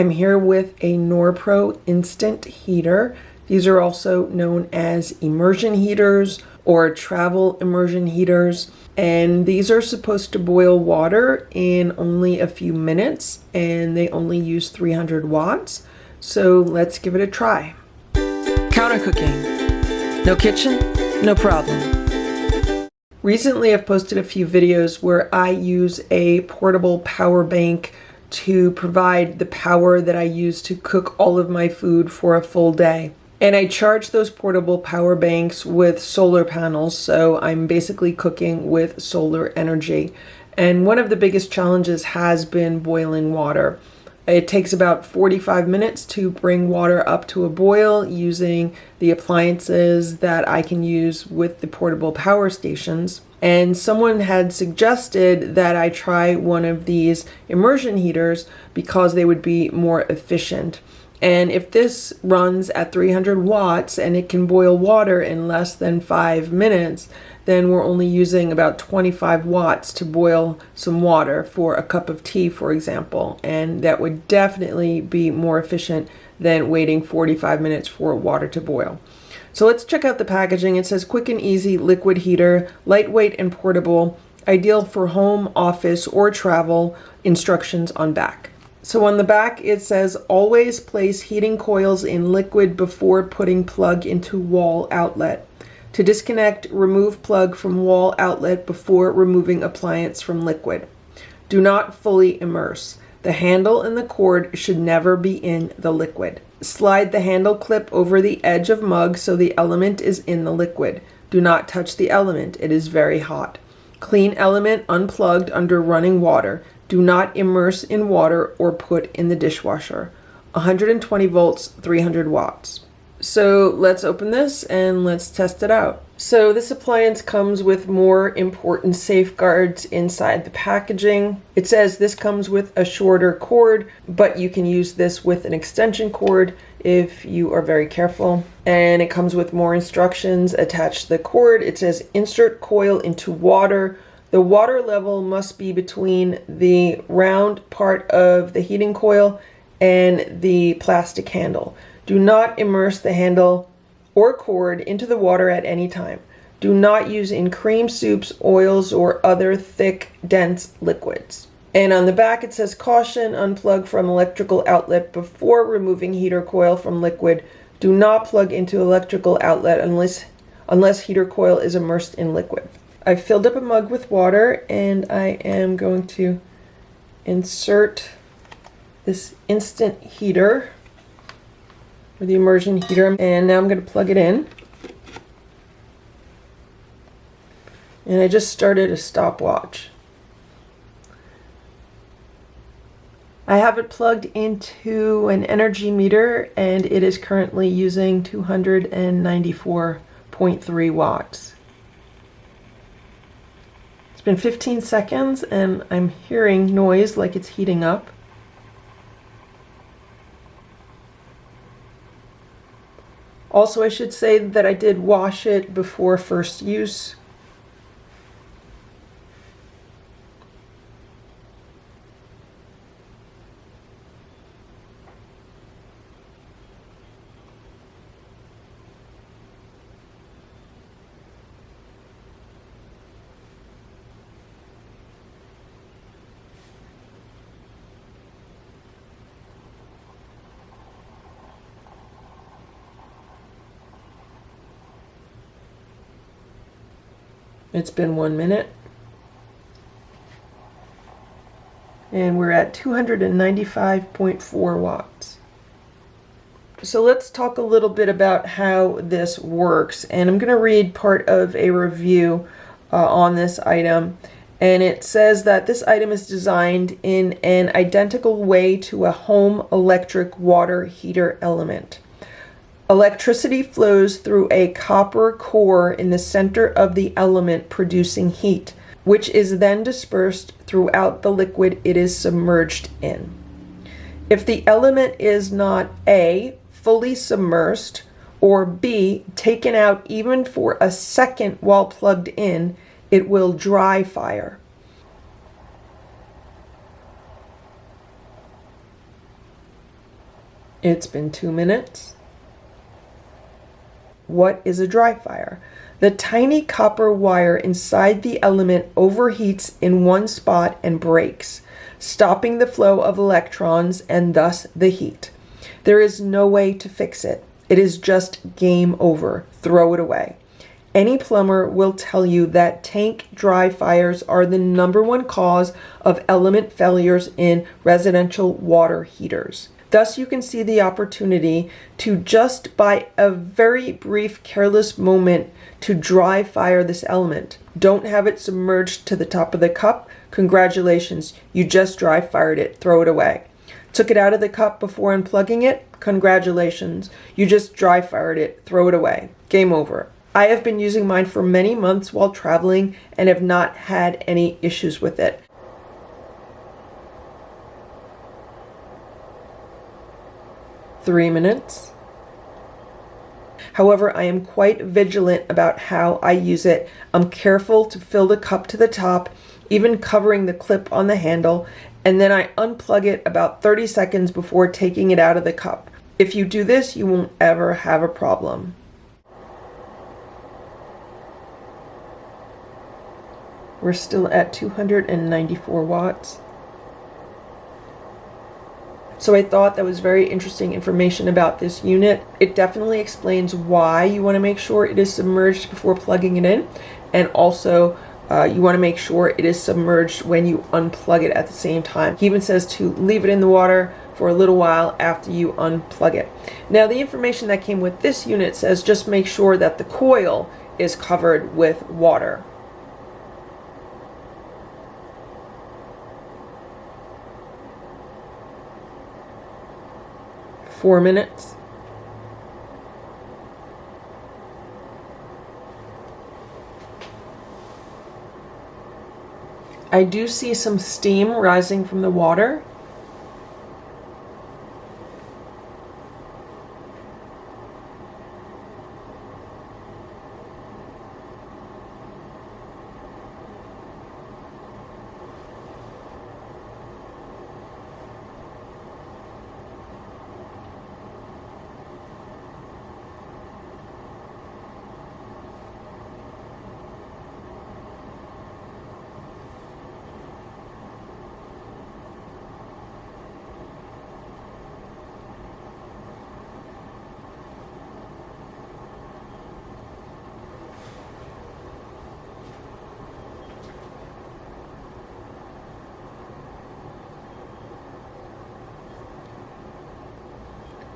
I'm here with a Norpro instant heater. These are also known as immersion heaters or travel immersion heaters. And these are supposed to boil water in only a few minutes, and they only use 300 watts. So let's give it a try. Counter cooking. No kitchen, no problem. Recently, I've posted a few videos where I use a portable power bank to provide the power that I use to cook all of my food for a full day. And I charge those portable power banks with solar panels, so I'm basically cooking with solar energy. And one of the biggest challenges has been boiling water. It takes about 45 minutes to bring water up to a boil using the appliances that I can use with the portable power stations. And someone had suggested that I try one of these immersion heaters because they would be more efficient. And if this runs at 300 watts and it can boil water in less than 5 minutes, then we're only using about 25 watts to boil some water for a cup of tea, for example. And that would definitely be more efficient than waiting 45 minutes for water to boil. So let's check out the packaging. It says quick and easy liquid heater, lightweight and portable, ideal for home, office, or travel. Instructions on back. So on the back it says always place heating coils in liquid before putting plug into wall outlet. To disconnect, remove plug from wall outlet before removing appliance from liquid. Do not fully immerse. The handle and the cord should never be in the liquid. Slide the handle clip over the edge of mug so the element is in the liquid. Do not touch the element. It is very hot. Clean element unplugged under running water. Do not immerse in water or put in the dishwasher. 120 volts, 300 watts. So let's open this and let's test it out. So this appliance comes with more important safeguards inside the packaging. It says this comes with a shorter cord, but you can use this with an extension cord if you are very careful. And it comes with more instructions attached to the cord. It says insert coil into water. The water level must be between the round part of the heating coil and the plastic handle. Do not immerse the handle or cord into the water at any time. Do not use in cream soups, oils, or other thick, dense liquids. And on the back it says caution, unplug from electrical outlet before removing heater coil from liquid. Do not plug into electrical outlet unless heater coil is immersed in liquid. I've filled up a mug with water and I am going to insert this instant heater, or the immersion heater, and now I'm going to plug it in. And I just started a stopwatch. I have it plugged into an energy meter and it is currently using 294.3 watts. It's been 15 seconds and I'm hearing noise like it's heating up. Also, I should say that I did wash it before first use. It's been 1 minute. And we're at 295.4 watts. So let's talk a little bit about how this works. And I'm going to read part of a review on this item. And it says that this item is designed in an identical way to a home electric water heater element. Electricity flows through a copper core in the center of the element producing heat, which is then dispersed throughout the liquid it is submerged in. If the element is not A, fully submersed, or B, taken out even for a second while plugged in, it will dry fire. It's been 2 minutes. What is a dry fire? The tiny copper wire inside the element overheats in one spot and breaks, stopping the flow of electrons and thus the heat. There is no way to fix it. It is just game over. Throw it away. Any plumber will tell you that tank dry fires are the #1 cause of element failures in residential water heaters. Thus, you can see the opportunity to just by a very brief, careless moment to dry fire this element. Don't have it submerged to the top of the cup. Congratulations, you just dry fired it. Throw it away. Took it out of the cup before unplugging it. Congratulations, you just dry fired it. Throw it away. Game over. I have been using mine for many months while traveling and have not had any issues with it. Three minutes. However, I am quite vigilant about how I use it. I'm careful to fill the cup to the top, even covering the clip on the handle, and then I unplug it about 30 seconds before taking it out of the cup. If you do this, you won't ever have a problem. We're still at 294 watts. So I thought that was very interesting information about this unit. It definitely explains why you want to make sure it is submerged before plugging it in, and also you want to make sure it is submerged when you unplug it at the same time. He even says to leave it in the water for a little while after you unplug it. Now, the information that came with this unit says just make sure that the coil is covered with water. Four minutes. I do see some steam rising from the water.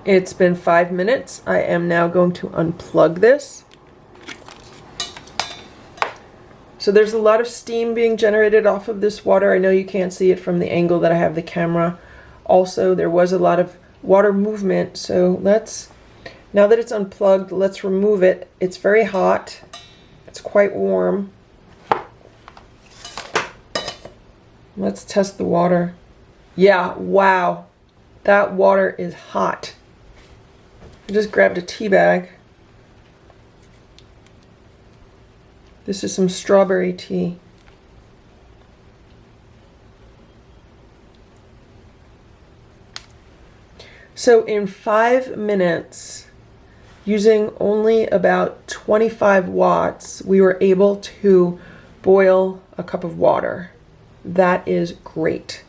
It's been 5 minutes. I am now going to unplug this. So there's a lot of steam being generated off of this water. I know you can't see it from the angle that I have the camera. Also, there was a lot of water movement. So now that it's unplugged, let's remove it. It's very hot. It's quite warm. Let's test the water. Yeah, wow. That water is hot. I just grabbed a tea bag. This is some strawberry tea. So in 5 minutes, using only about 25 watts, we were able to boil a cup of water. That is great.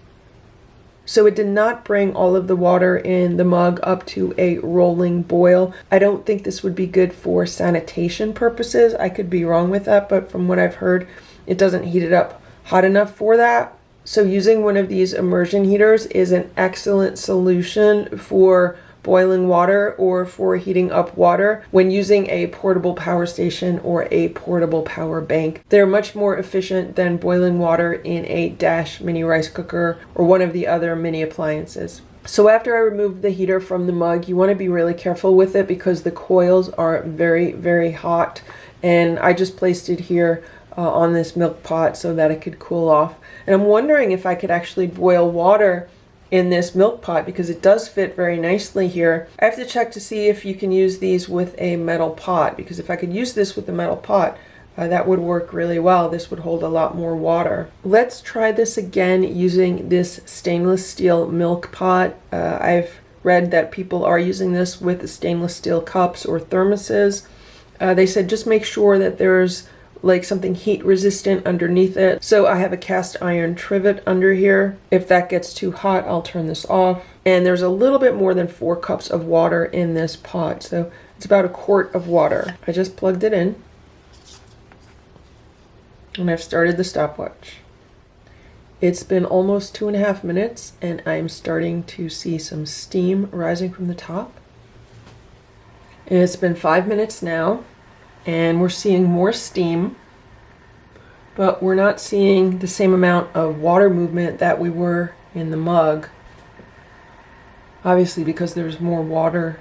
So it did not bring all of the water in the mug up to a rolling boil. I don't think this would be good for sanitation purposes. I could be wrong with that, but from what I've heard, it doesn't heat it up hot enough for that. So using one of these immersion heaters is an excellent solution for boiling water or for heating up water when using a portable power station or a portable power bank. They're much more efficient than boiling water in a Dash mini rice cooker or one of the other mini appliances. So after I removed the heater from the mug, you want to be really careful with it because the coils are very, very hot, and I just placed it here on this milk pot so that it could cool off. And I'm wondering if I could actually boil water in this milk pot because it does fit very nicely here. I have to check to see if you can use these with a metal pot, because if I could use this with a metal pot, that would work really well. This would hold a lot more water. Let's try this again using this stainless steel milk pot. I've read that people are using this with the stainless steel cups or thermoses. They said just make sure that there's like something heat resistant underneath it. So I have a cast iron trivet under here. If that gets too hot, I'll turn this off. And there's a little bit more than 4 cups of water in this pot. So it's about 1 quart of water. I just plugged it in. And I've started the stopwatch. It's been almost 2.5 minutes and I'm starting to see some steam rising from the top. And it's been 5 minutes now and we're seeing more steam, but we're not seeing the same amount of water movement that we were in the mug. Obviously because there's more water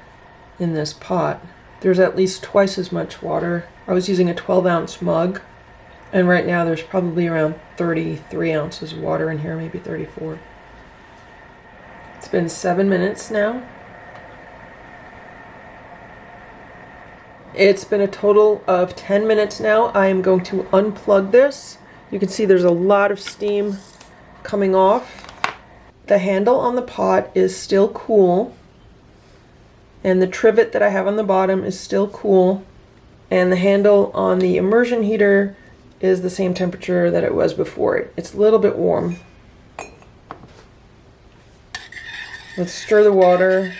in this pot. There's at least twice as much water. I was using a 12-ounce mug. And right now there's probably around 33 ounces of water in here, maybe 34. It's been 7 minutes now. It's been a total of 10 minutes now. I am going to unplug this. You can see there's a lot of steam coming off. The handle on the pot is still cool. And the trivet that I have on the bottom is still cool. And the handle on the immersion heater is the same temperature that it was before it. It's a little bit warm. Let's stir the water.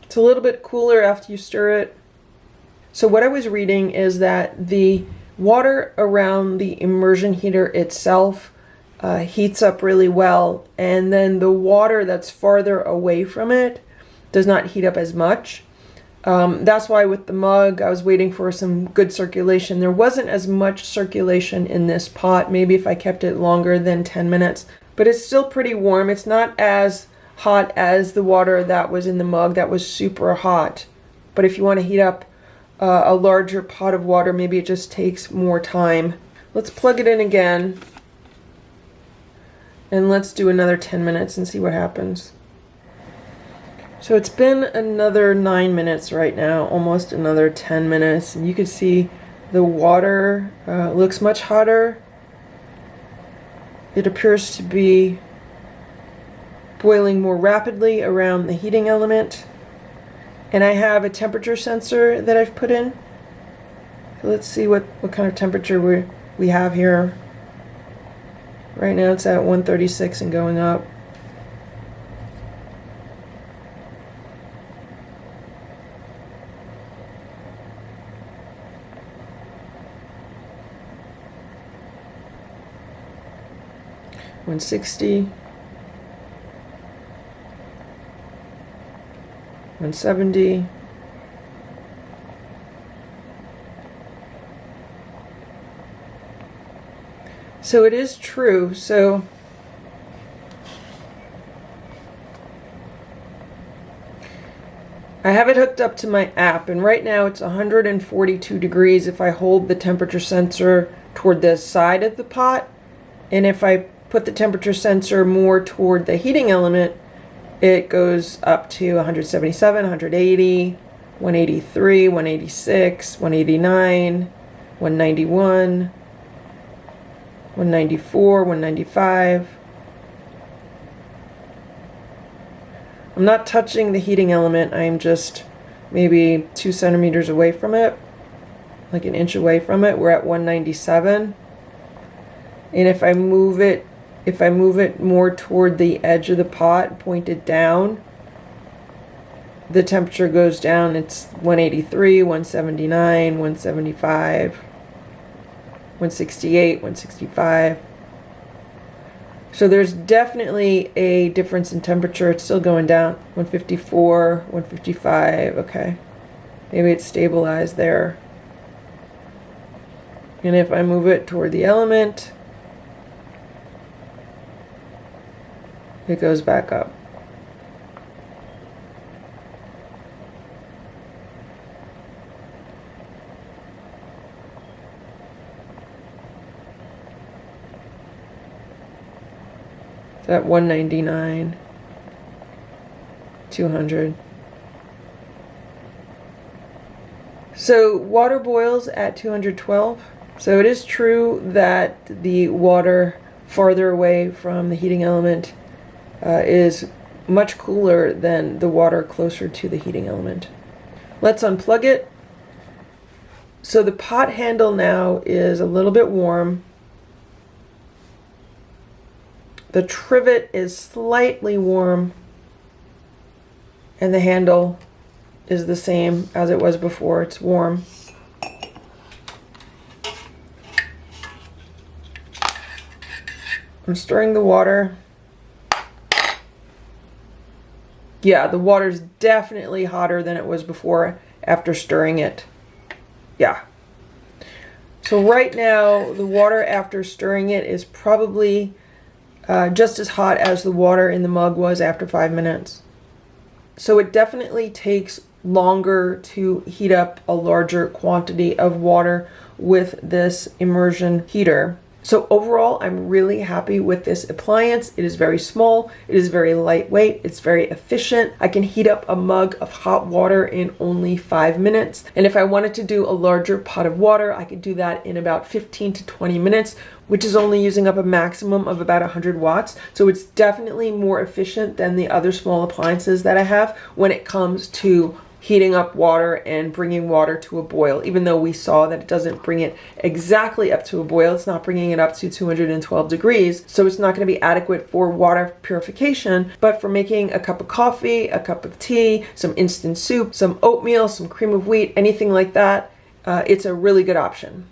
It's a little bit cooler after you stir it. So what I was reading is that the water around the immersion heater itself heats up really well, and then the water that's farther away from it does not heat up as much. That's why with the mug I was waiting for some good circulation. There wasn't as much circulation in this pot, maybe if I kept it longer than 10 minutes, but it's still pretty warm. It's not as hot as the water that was in the mug that was super hot. But if you want to heat up a larger pot of water, maybe it just takes more time. Let's plug it in again. And let's do another 10 minutes and see what happens. So it's been another 9 minutes right now, almost another 10 minutes. And you can see the water looks much hotter. It appears to be boiling more rapidly around the heating element. And I have a temperature sensor that I've put in. So let's see what kind of temperature we have here. Right now it's at 136 and going up. $160, 170. So it is true. So I have it hooked up to my app, and right now it's 142 degrees if I hold the temperature sensor toward the side of the pot. And if I put the temperature sensor more toward the heating element, it goes up to 177, 180, 183, 186, 189, 191, 194, 195. I'm not touching the heating element. I'm just maybe 2 centimeters away from it, like an inch away from it. We're at 197. And if I move it more toward the edge of the pot, point it down, the temperature goes down. It's 183, 179, 175, 168, 165. So there's definitely a difference in temperature. It's still going down. 154, 155, okay. Maybe it's stabilized there. And if I move it toward the element, it goes back up. It's at 199, 200. So water boils at 212. So it is true that the water farther away from the heating element is much cooler than the water closer to the heating element. Let's unplug it. So the pot handle now is a little bit warm. The trivet is slightly warm, and the handle is the same as it was before. It's warm. I'm stirring the water. Yeah, the water's definitely hotter than it was before after stirring it. Yeah. So right now, the water after stirring it is probably just as hot as the water in the mug was after 5 minutes. So it definitely takes longer to heat up a larger quantity of water with this immersion heater. So overall, I'm really happy with this appliance. It is very small, it is very lightweight, it's very efficient. I can heat up a mug of hot water in only 5 minutes. And if I wanted to do a larger pot of water, I could do that in about 15 to 20 minutes, which is only using up a maximum of about 100 watts. So it's definitely more efficient than the other small appliances that I have when it comes to heating up water and bringing water to a boil. Even though we saw that it doesn't bring it exactly up to a boil, it's not bringing it up to 212 degrees, so it's not going to be adequate for water purification. But for making a cup of coffee, a cup of tea, some instant soup, some oatmeal, some cream of wheat, anything like that, it's a really good option.